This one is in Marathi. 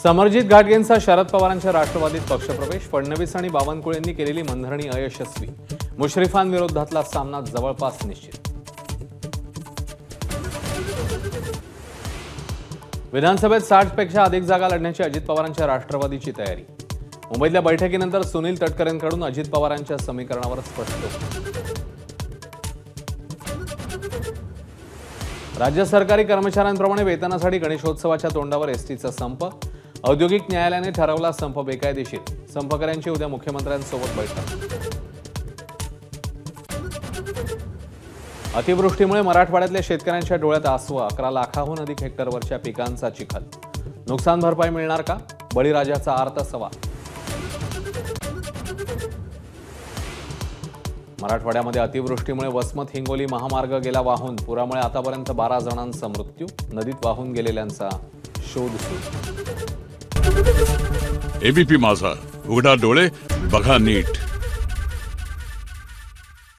समरजित घाटगेंचा शरद पवारांच्या राष्ट्रवादीत पक्षप्रवेश. फडणवीस आणि बावनकुळेंनी केलेली मनधरणी अयशस्वी. मुश्रीफांविरोधातला सामना जवळपास निश्चित. विधानसभेत 60 पेक्षा अधिक जागा लढण्याची अजित पवारांच्या राष्ट्रवादीची तयारी. मुंबईतल्या बैठकीनंतर सुनील तटकरेंकडून अजित पवारांच्या समीकरणावर स्पष्ट. राज्य सरकारी कर्मचाऱ्यांप्रमाणे वेतनासाठी गणेशोत्सवाच्या तोंडावर एसटीचा संप. औद्योगिक न्यायालयाने ठरवला संप बेकायदेशीर. संपकऱ्यांची उद्या मुख्यमंत्र्यांसोबत बैठक. अतिवृष्टीमुळे मराठवाड्यातल्या शेतकऱ्यांच्या डोळ्यात आसू. 11 लाखाहून अधिक हेक्टरवरच्या पिकांचा चिखल. नुकसान भरपाई मिळणार का? बळीराजाचा आर्त सवाल. मराठवाड्यामध्ये अतिवृष्टीमुळे वसमत हिंगोली महामार्ग गेला वाहून. पुरामुळे आतापर्यंत 12 जणांचा मृत्यू. नदीत वाहून गेलेल्यांचा शोध सुरू. एबीपी माझा, उघडा डोळे बघा नीट.